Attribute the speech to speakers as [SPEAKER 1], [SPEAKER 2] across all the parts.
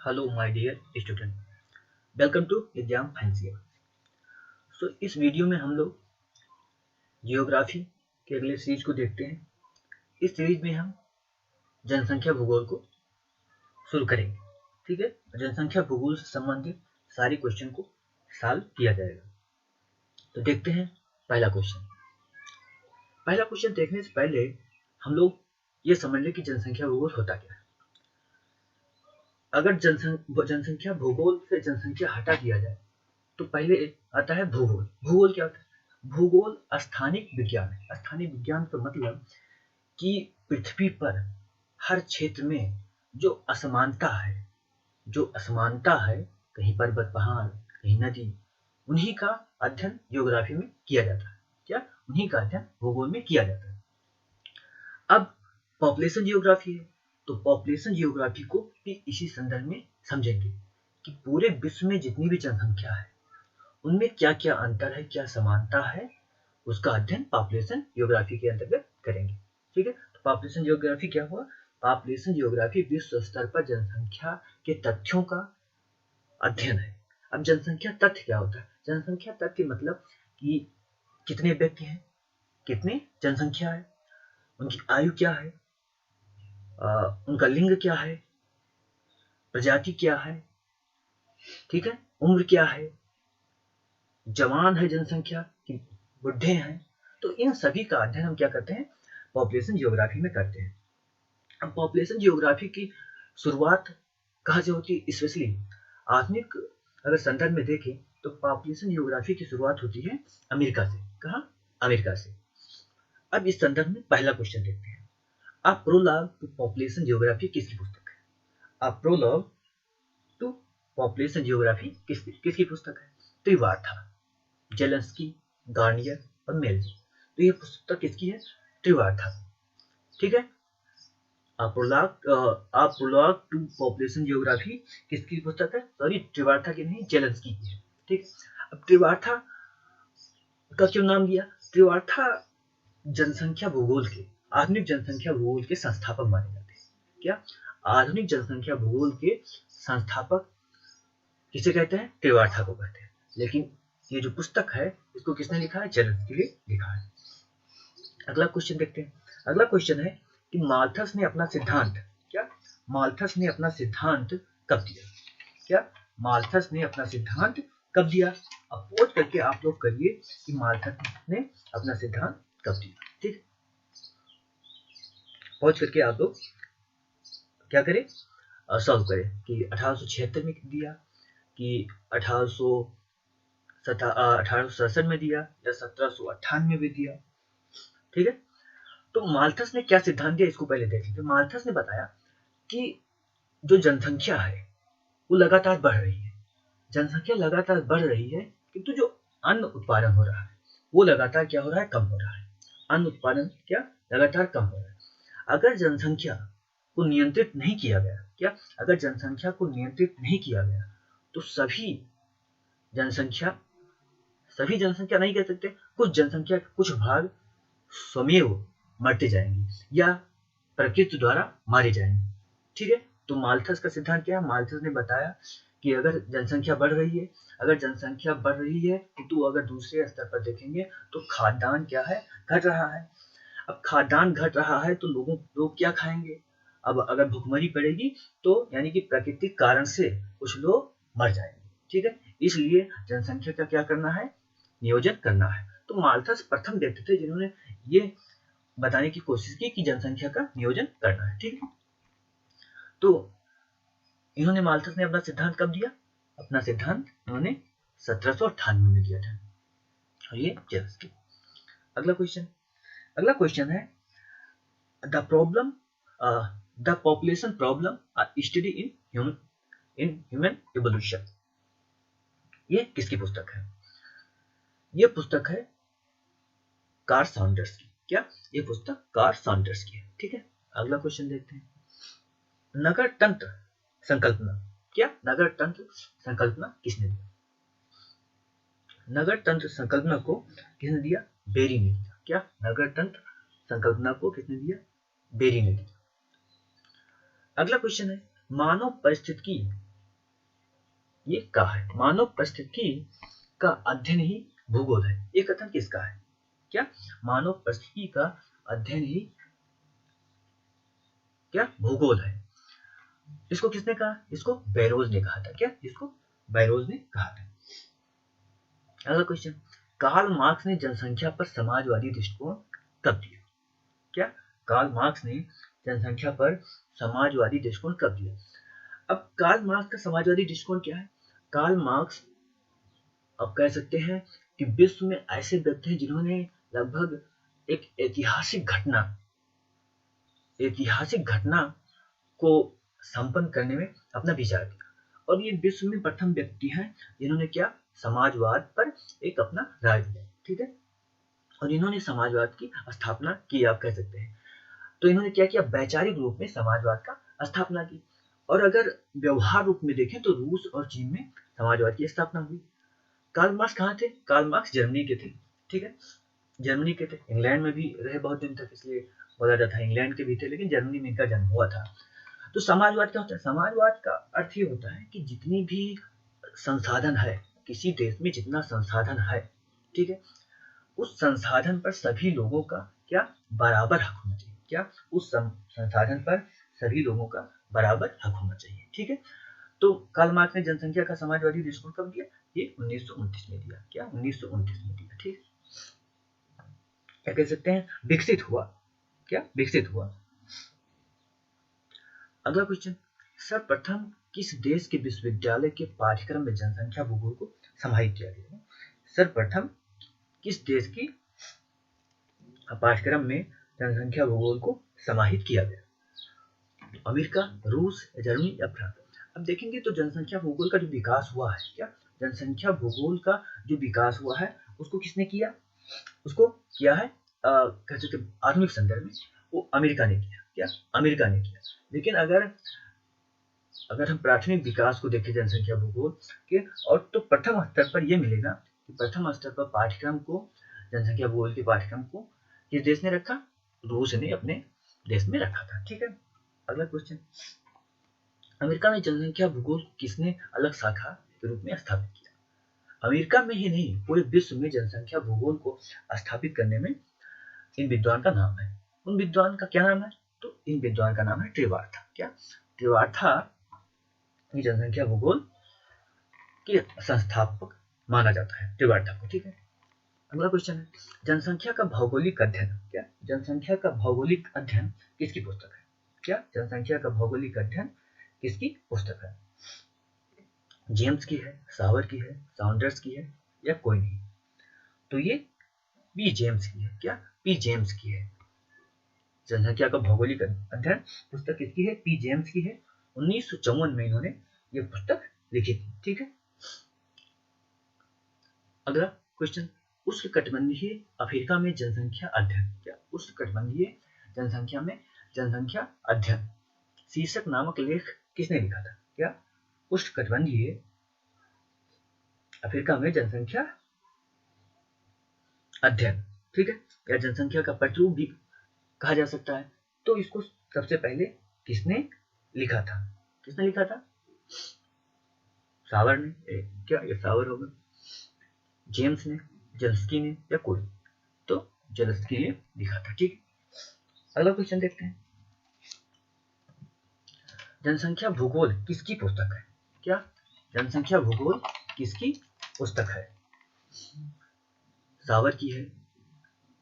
[SPEAKER 1] Hello my dear student, welcome to exam fancier. इस video में हम लोग जियोग्राफी के अगले सीरीज को देखते हैं। इस सीरीज में हम जनसंख्या भूगोल को शुरू करेंगे। ठीक है, जनसंख्या भूगोल से संबंधित सारे क्वेश्चन को सॉल्व किया जाएगा। तो देखते हैं पहला क्वेश्चन। पहला क्वेश्चन देखने से पहले हम लोग ये समझ लें कि जनसंख्या भूगोल होता क्या है। अगर जनसंख्या भूगोल से जनसंख्या हटा दिया जाए तो पहले आता है भूगोल। भूगोल क्या होता है? भूगोल स्थानिक विज्ञान है। स्थानिक विज्ञान का मतलब कि पृथ्वी पर हर क्षेत्र में जो असमानता है, कहीं पर्वत पहाड़, कहीं नदी, उन्हीं का अध्ययन जियोग्राफी में किया जाता है। क्या? उन्हीं का अध्ययन भूगोल में किया जाता है। अब पॉपुलेशन जियोग्राफी है, तो पॉपुलेशन जियोग्राफी को भी इसी संदर्भ में समझेंगे कि पूरे विश्व में जितनी भी जनसंख्या है उनमें क्या क्या अंतर है, क्या समानता है, उसका अध्ययन पॉपुलेशन जियोग्राफी के अंतर्गत करेंगे। ठीक है, तो पॉपुलेशन जियोग्राफी क्या हुआ? पॉपुलेशन जियोग्राफी विश्व स्तर पर जनसंख्या के तथ्यों का अध्ययन है। अब जनसंख्या तथ्य क्या होता है? जनसंख्या तथ्य मतलब कि कितने व्यक्ति हैं, कितनी जनसंख्या है, उनकी आयु क्या है, उनका लिंग क्या है, प्रजाति क्या है, ठीक है, उम्र क्या है, जवान है जनसंख्या कि बुढ़े हैं। तो इन सभी का अध्ययन हम क्या करते हैं? पॉपुलेशन जियोग्राफी में करते हैं। अब पॉपुलेशन जियोग्राफी की शुरुआत कहाँ से होती है? स्पेशली आधुनिक अगर संदर्भ में देखें तो पॉपुलेशन जियोग्राफी की शुरुआत होती है अमेरिका से। कहाँ? अमेरिका से। अब इस संदर्भ में पहला क्वेश्चन देखते हैं। अ प्रोलॉग टू पॉपुलेशन जियोग्राफी किसकी पुस्तक है? अ प्रोलॉग टू पॉपुलेशन जियोग्राफी किसकी पुस्तक है? त्रिवार्था, जेलेंस्की, गार्नियर और मेल्जी। तो ये पुस्तक किसकी है? त्रिवार्था। ठीक है, प्रोलॉग टू पॉपुलेशन जियोग्राफी किसकी पुस्तक है? सॉरी, त्रिवार्था की नहीं, जेलेंस्की की है। ठीक, अब त्रिवार्था का क्यों नाम दिया? त्रिवार्था जनसंख्या भूगोल के, आधुनिक जनसंख्या भूगोल के संस्थापक माने जाते हैं। क्या? आधुनिक जनसंख्या भूगोल के संस्थापक किसे कहते हैं? त्रिवार्था को कहते हैं। लेकिन ये जो पुस्तक है इसको किसने लिखा है? जेलेंस्की ने लिखा है। अगला क्वेश्चन देखते हैं। अगला क्वेश्चन है कि माल्थस ने अपना सिद्धांत, क्या? माल्थस ने अपना सिद्धांत कब दिया? क्या? माल्थस ने अपना सिद्धांत कब दिया? अपोज करके आप लोग करिए कि माल्थस ने अपना सिद्धांत कब दिया। ठीक, पहुंच करके आप लोग क्या करें? सॉल्व करें कि 1876 में दिया कि 1867 में दिया या 1798 में दिया। ठीक है, तो माल्थस ने क्या सिद्धांत दिया इसको पहले देख लीजिए। माल्थस ने बताया कि जो जनसंख्या है वो लगातार बढ़ रही है। जनसंख्या लगातार बढ़ रही है, किंतु जो अन्न उत्पादन हो रहा है वो लगातार क्या हो रहा है? कम हो रहा है। अन्न उत्पादन क्या? लगातार कम हो रहा है। अगर जनसंख्या को नियंत्रित नहीं किया गया, क्या? अगर जनसंख्या को नियंत्रित नहीं किया गया तो सभी जनसंख्या नहीं कह सकते, कुछ जनसंख्या के कुछ भाग स्वमेव मरते जाएंगे या प्रकृति द्वारा मारे जाएंगे। ठीक है, तो माल्थस का सिद्धांत क्या है? माल्थस ने बताया कि अगर जनसंख्या बढ़ रही है तो अगर दूसरे स्तर पर देखेंगे तो खाद्यान्न क्या है? घट रहा है। अब खाद्यान्न घट रहा है तो लोग क्या खाएंगे? अब अगर भुखमरी पड़ेगी तो यानी कि प्राकृतिक कारण से कुछ लोग मर जाएंगे। ठीक है, इसलिए जनसंख्या का क्या करना है? नियोजन करना है। तो माल्थस प्रथम व्यक्ति थे जिन्होंने ये बताने की कोशिश की कि जनसंख्या का नियोजन करना है। ठीक है, तो इन्होंने माल्थस ने अपना सिद्धांत कब दिया? अपना सिद्धांत इन्होंने 1798 में दिया था। और ये जेलेंस्की। अगला क्वेश्चन है the population problem study in human evolution. ये किसकी पुस्तक है? ये पुस्तक है कार्ल सॉन्डर्स की। क्या? ये पुस्तक कार्ल सॉन्डर्स की है। ठीक है, अगला क्वेश्चन देखते हैं। नगर तंत्र संकल्पना, क्या? नगर तंत्र संकल्पना किसने दिया? नगर तंत्र संकल्पना को किसने दिया? बेरी ने दिया। क्या? नगर तंत्र संकल्पना को किसने दिया? बेरी ने दिया। अगला क्वेश्चन है मानव परिस्थितिकी ये का है, मानव परिस्थिति का अध्ययन ही भूगोल है। ये कथन किसका है? क्या? मानव परिस्थिति का अध्ययन ही क्या भूगोल है। इसको किसने कहा? इसको बैरोज ने कहा था। क्या? इसको बैरोज ने कहा था। अगला क्वेश्चन, कार्ल मार्क्स ने जनसंख्या पर समाजवादी दृष्टिकोण कब दिया? क्या? कार्ल मार्क्स ने जनसंख्या पर समाजवादी दृष्टिकोण कब दिया? अब कार्ल मार्क्स का समाजवादी दृष्टिकोण क्या है? कार्ल मार्क्स अब कह सकते हैं कि विश्व में ऐसे व्यक्ति हैं जिन्होंने लगभग एक ऐतिहासिक घटना को संपन्न करने में अपना विचार दिया, और ये विश्व में प्रथम व्यक्ति हैं जिन्होंने क्या? समाजवाद पर एक अपना राय दिया। ठीक है, और इन्होंने समाजवाद की स्थापना की, आप कह सकते हैं। तो इन्होंने क्या किया? वैचारिक रूप में समाजवाद का स्थापना की। और अगर व्यवहार रूप में देखें तो रूस और चीन में समाजवाद की स्थापना हुई। कार्ल मार्क्स कहाँ थे? कार्ल मार्क्स जर्मनी के थे। ठीक है, जर्मनी के थे। इंग्लैंड में भी रहे बहुत दिन तक, इसलिए बोला जाता है इंग्लैंड के भी थे, लेकिन जर्मनी में इनका जन्म हुआ था। तो समाजवाद क्या होता है? समाजवाद का अर्थ ये होता है कि जितनी भी संसाधन है, किसी देश में जितना संसाधन है, ठीक है, उस संसाधन पर सभी लोगों का क्या? बराबर हक होना चाहिए। क्या? उस संसाधन पर सभी लोगों का बराबर हक होना चाहिए। ठीक है, तो कार्ल मार्क्स ने जनसंख्या का समाजवादी दृष्टिकोण कब दिया? ये 1929 में दिया। क्या? 1929 में दिया। ठीक, क्या कह सकते हैं? विकसित हुआ। क्या? विकसित हुआ। अगला क्वेश्चन, सर्वप्रथम किस देश के विश्वविद्यालय के पाठ्यक्रम में जनसंख्या भूगोल को समाहित किया गया? सर्वप्रथम किस देश की पाठ्यक्रम में जनसंख्या भूगोल को समाहित किया गया? अमेरिका, रूस, जर्मनी या फ्रांस? अब देखेंगे तो जनसंख्या भूगोल का जो विकास हुआ है, क्या? जनसंख्या भूगोल का जो विकास हुआ है उसको किसने किया? उसको किया है कह सकते आधुनिक संदर्भ में वो अमेरिका ने किया। क्या? अमेरिका ने किया। लेकिन अगर हम प्राथमिक विकास को देखें जनसंख्या भूगोल के, और तो प्रथम स्तर पर यह मिलेगा कि प्रथम स्तर पर पाठ्यक्रम को, जनसंख्या भूगोल के पाठ्यक्रम को किस देश ने रखा? रूस ने अपने देश में रखा था। ठीक है, अगला क्वेश्चन, अमेरिका में जनसंख्या भूगोल किसने अलग शाखा के रूप में स्थापित किया? अमेरिका में ही नहीं, पूरे विश्व में जनसंख्या भूगोल को स्थापित करने में इन विद्वान का नाम है। उन विद्वान का क्या नाम है? तो इन विद्वान का नाम है ट्रिवार्था। क्या? ट्रिवार्था ये जनसंख्या भूगोल के संस्थापक माना जाता है, ट्रिवार्था को। ठीक है, अगला क्वेश्चन है, जनसंख्या का भौगोलिक अध्ययन। क्या? जनसंख्या का भौगोलिक अध्ययन किसकी पुस्तक है? क्या? जनसंख्या का भौगोलिक अध्ययन किसकी पुस्तक है? जेम्स की है, सावर की है, साउंडर्स की है, या कोई नहीं? तो ये पी जेम्स की है। क्या? पी जेम्स की है। जनसंख्या का भौगोलिक अध्ययन पुस्तक किसकी है? पी जेम्स की है। 1954 में इन्होंने ये पुस्तक लिखी थी। ठीक है, अगला क्वेश्चन, उष्णकटिबंधीय अफ्रीका में जनसंख्या अध्ययन। क्या? उष्णकटिबंधीय जनसंख्या में जनसंख्या अध्ययन शीर्षक नामक लेख किसने लिखा था? क्या? उष्णकटिबंधीय अफ्रीका में जनसंख्या अध्ययन। ठीक है, या जनसंख्या का प्रतिरूप भी कहा जा सकता है। तो इसको सबसे पहले किसने लिखा था? किसने लिखा था? सावर ने। क्या ये सावर होगा? जेम्स ने, जेल्स्की ने, या कोई? तो जेल्स्की ने लिखा था। ठीक, अगला क्वेश्चन देखते हैं, जनसंख्या भूगोल किसकी पुस्तक है? क्या? जनसंख्या भूगोल किसकी पुस्तक है? सावर की है,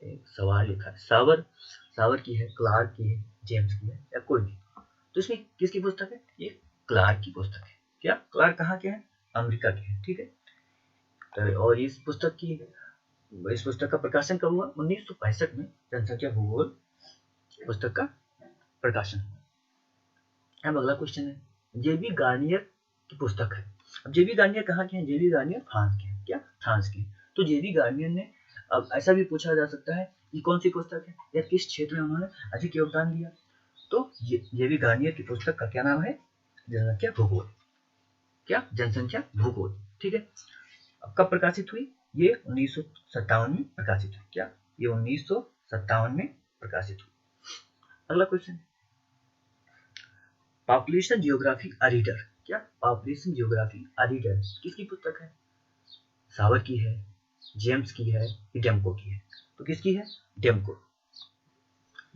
[SPEAKER 1] एक सवाल लिखा है, सावर की है, क्लार्क की है, जेम्स की है, या कोई नहीं? तो इसमें किसकी पुस्तक है? ये क्लार्क की पुस्तक है। क्या? क्लार्क कहाँ के हैं? अमेरिका के हैं। ठीक है, तो और इस पुस्तक का प्रकाशन कब हुआ? 1965 में जनसंख्या भूगोल पुस्तक का प्रकाशन हुआ। अब अगला क्वेश्चन है, जेबी गार्नियर की पुस्तक है। अब जेबी गार्नियर कहाँ के हैं? जेबी गार्नियर फ्रांस के हैं। क्या? फ्रांस के। तो जेबी गार्नियर ने, अब ऐसा भी पूछा जा सकता है कि कौन सी पुस्तक है या किस क्षेत्र में उन्होंने अधिक योगदान दिया? तो जेबी गार्नियर की पुस्तक का क्या नाम है? जनसंख्या भूगोल। क्या? जनसंख्या भूगोल। ठीक है, अब कब प्रकाशित हुई? ये 1957 में प्रकाशित हुई। क्या? ये 1957 में प्रकाशित हुई। अगला क्वेश्चन, पॉपुलेशन जियोग्राफी रीडर क्या पॉपुलेशन जियोग्राफी आदि किसकी पुस्तक है? सावर की है, जेम्स की है, डेमको की है? तो किसकी है? डेमको।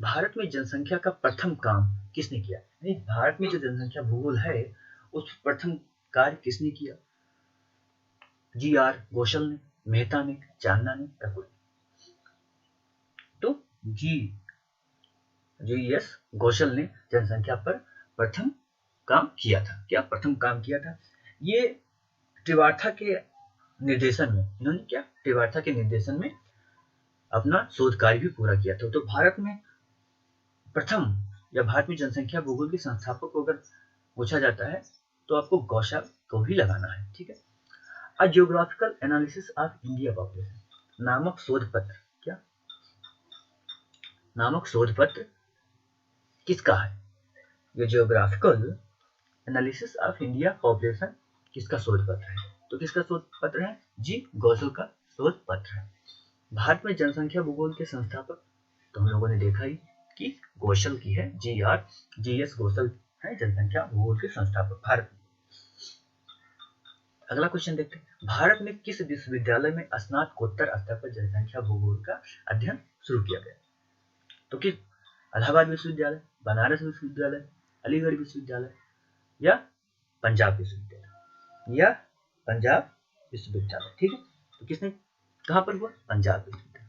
[SPEAKER 1] भारत में जनसंख्या का प्रथम काम किसने किया? नहीं, भारत में जो जनसंख्या भूगोल है उस प्रथम कार्य किसने किया? जी.आर. घोषल ने, मेहता ने, चांदना ने, टकुर? तो जी.एस. घोषल ने जनसंख्या पर प्रथम काम किया था। क्या प्रथम काम किया था? ये त्रिवार्था के निर्देशन में, इन्होंने क्या त्रिवार्था के निर्देशन में अपना शोध कार्य भी पूरा किया था। तो भारत में प्रथम या भारत में जनसंख्या भूगोल के संस्थापक को अगर पूछा जाता है तो आपको घोषल को भी लगाना है। ठीक है। A geographical analysis of India population नामक शोध पत्र, क्या नामक शोध पत्र किसका है? ये geographical analysis of India population किसका शोध पत्र है? तो किसका शोध पत्र है? जी घोषल का शोध पत्र है। भारत में जनसंख्या भूगोल के संस्थापक तो हम लोगों ने देखा ही कि घोषल की है, जी.एस. घोषल है जनसंख्या भूगोल के संस्थापक भारत में। अगला क्वेश्चन देखते हैं, भारत में किस विश्वविद्यालय में स्नातकोत्तर स्तर पर जनसंख्या भूगोल का अध्ययन शुरू किया गया? तो किस? इलाहाबाद विश्वविद्यालय, बनारस विश्वविद्यालय, अलीगढ़ विश्वविद्यालय या पंजाब विश्वविद्यालय या पंजाब विश्वविद्यालय? ठीक है। तो किसने कहां पर हुआ? पंजाब विश्वविद्यालय।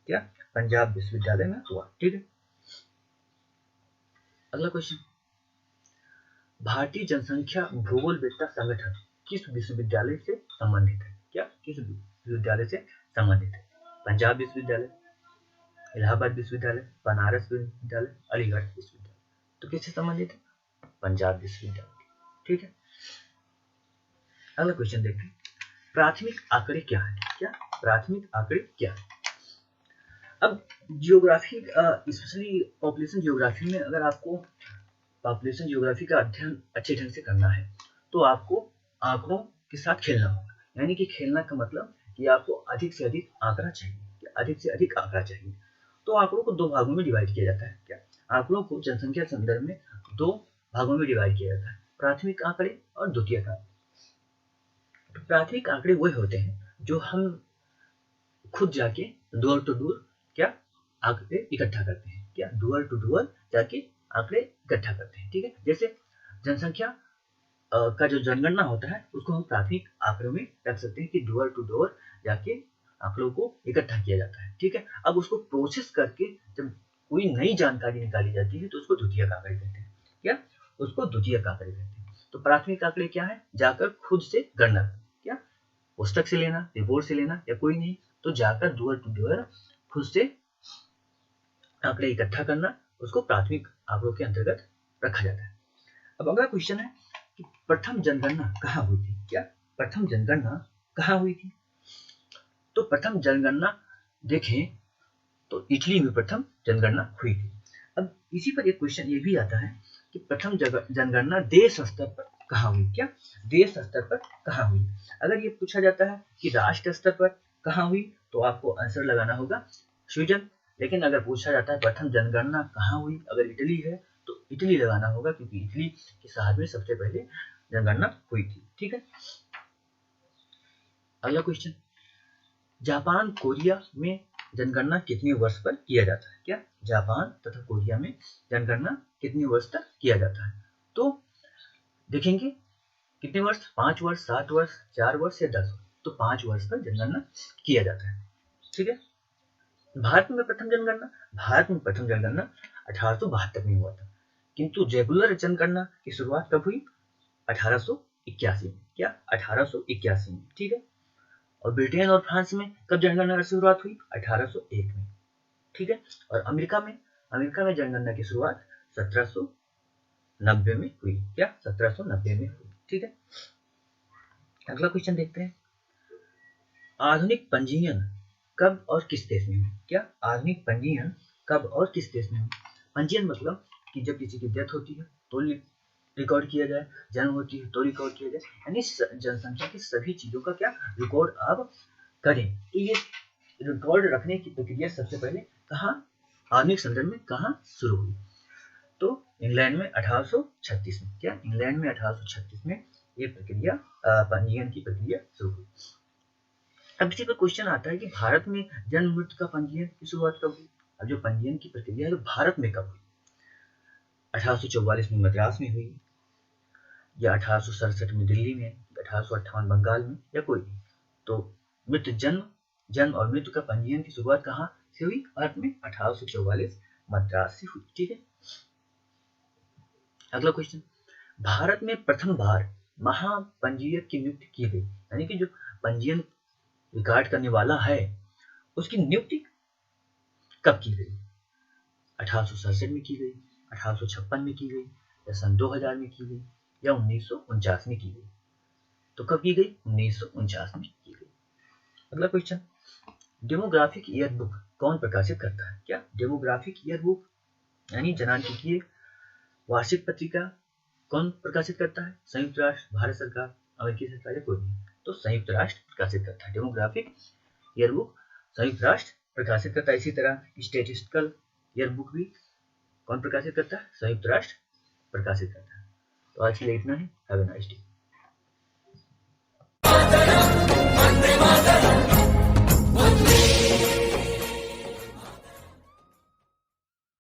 [SPEAKER 1] क्या? पंजाब विश्वविद्यालय में हुआ। ठीक है। अगला क्वेश्चन, भारतीय जनसंख्या भूगोलवेत्ता संगठन किस विश्वविद्यालय से संबंधित है? क्या किस विश्वविद्यालय से संबंधित है? पंजाब विश्वविद्यालय, इलाहाबाद विश्वविद्यालय, बनारस विश्वविद्यालय, अलीगढ़ विश्वविद्यालय? तो किससे संबंधित है? पंजाब विश्वविद्यालय। ठीक है। अगला क्वेश्चन देखते हैं, प्राथमिक आंकड़े क्या है? क्या प्राथमिक आंकड़े क्या है? अब जियोग्राफी स्पेशली पॉपुलेशन जियोग्राफी में अगर आपको पॉपुलेशन जियोग्राफी का अध्ययन अच्छे ढंग से करना है तो आपको आंकड़ों के साथ खेलना होगा। यानी कि खेलना का मतलब कि आपको अधिक से अधिक आंकड़ा चाहिए, अधिक से अधिक आंकड़ा चाहिए। तो आंकड़ों को दो भागों में डिवाइड किया जाता है। क्या आंकड़ों को जनसंख्या संदर्भ में दो भागों में डिवाइड किया जाता है, प्राथमिक आंकड़े और द्वितीयक आंकड़े। प्राथमिक आंकड़े वही होते हैं जो हम खुद जाके डोर टू डोर क्या आंकड़े इकट्ठा करते हैं। क्या डोर टू डोर जाके आंकड़े इकट्ठा करते हैं। ठीक है। जैसे जनसंख्या का जो जनगणना होता है उसको हम प्राथमिक आंकड़ों में रख सकते हैं कि डोर टू डोर जाके आंकड़ों को इकट्ठा किया जाता है। ठीक है। अब उसको प्रोसेस करके जब कोई नई जानकारी निकाली जाती है तो उसको द्वितीयक आंकड़े कहते हैं। क्या उसको द्वितीयक आंकड़े कहते हैं। तो प्राथमिक आंकड़े क्या है? जाकर खुद से गणना, क्या पुस्तक से लेना, रिपोर्ट से लेना या कोई नहीं, तो जाकर डोर टू डोर खुद से आंकड़े इकट्ठा करना, उसको प्राथमिक आंकड़ों के अंतर्गत रखा जाता है। अब अगला क्वेश्चन है कि प्रथम जनगणना कहाँ हुई थी? क्या प्रथम जनगणना कहाँ हुई थी? तो प्रथम जनगणना देखें तो इटली में प्रथम जनगणना हुई थी। अब इसी पर एक क्वेश्चन ये भी आता है कि प्रथम जनगणना देश स्तर पर कहाँ हुई? क्या देश स्तर पर कहाँ हुई? अगर ये पूछा जाता है कि राष्ट्र स्तर पर कहाँ हुई तो आपको आंसर लगाना होगा स्वीडन। लेकिन अगर पूछा जाता है प्रथम जनगणना कहाँ हुई, अगर इटली है तो इटली लगाना होगा क्योंकि इटली के शहर में सबसे पहले जनगणना हुई थी। ठीक है। अगला क्वेश्चन, जापान कोरिया में जनगणना कितने वर्ष पर किया जाता है? क्या जापान तथा कोरिया में जनगणना कितने वर्ष तक किया जाता है? तो देखेंगे कितने वर्ष, 5 वर्ष, 7 वर्ष, 4 वर्ष या 10 वर्ष? तो 5 वर्ष पर जनगणना किया जाता है। ठीक है। भारत में प्रथम जनगणना 1872 में हुआ था, किंतु रेगुलर जनगणना की शुरुआत कब हुई? 1881 में। क्या 1881 में। ठीक है। और ब्रिटेन और फ्रांस में कब जनगणना की शुरुआत हुई? 1801 में। ठीक है। और अमेरिका में जनगणना की शुरुआत 1790 में हुई। क्या 1790 में हुई। ठीक है। अगला क्वेश्चन देखते हैं, आधुनिक पंजीयन कब और किस देश में हुई? क्या आधुनिक पंजीयन कब और किस देश में हुई? पंजीयन मतलब कि जब किसी की डेथ होती है तो रिकॉर्ड किया जाए, जन्म होती है तो रिकॉर्ड किया जाए, यानी जनसंख्या की सभी चीजों का क्या रिकॉर्ड आप करें। तो ये रिकॉर्ड रखने की प्रक्रिया सबसे पहले कहाँ आधुनिक संदर्भ में कहाँ शुरू हुई? तो इंग्लैंड में 1836 में, क्या इंग्लैंड में 1836 में ये प्रक्रिया पंजीयन की प्रक्रिया शुरू हुई। अब इसी पर क्वेश्चन आता है कि भारत में जन्म मृत्यु का पंजीयन की शुरुआत कब हुई। अब जो पंजीयन की प्रक्रिया है तो भारत में कब हुई, 1844 में मद्रास में हुई, या 1867 में दिल्ली में, 1858 बंगाल में, या कोई नहीं। तो मृत्यु जन्म और मृत्यु का पंजीयन की शुरुआत कहाँ से हुई, भारत में 1844 मद्रास से हुई। ठीक है, अगला क्वेश्चन, भारत में प्रथम बार महापंजीयक की नियुक्ति की गई, यानी कि जो पंजीयन रिकॉर्ड करने वाला है उसकी नियुक्ति कब की गई, 1867 में की गई, 1856 में की गई, या सन 2000 में की गई, या 1949 में की गई। तो कब की गई, 1949 में की गई। अगला क्वेश्चन, डेमोग्राफिक ईयर बुक कौन प्रकाशित करता है, क्या डेमोग्राफिक ईयर बुक यानी जनांकिकीय वार्षिक पत्रिका कौन प्रकाशित करता है, संयुक्त राष्ट्र, भारत सरकार, अमेरिकी सरकार, या कोई नहीं। तो संयुक्त राष्ट्र प्रकाशित करता है डेमोग्राफिक ईयर बुक, संयुक्त राष्ट्र प्रकाशित करता है। इसी तरह स्टैटिस्टिकल ईयर बुक भी कौन प्रकाशित करता है, संयुक्त राष्ट्र प्रकाशित करता है। तो आज के लिए इतना ही। Have a nice day.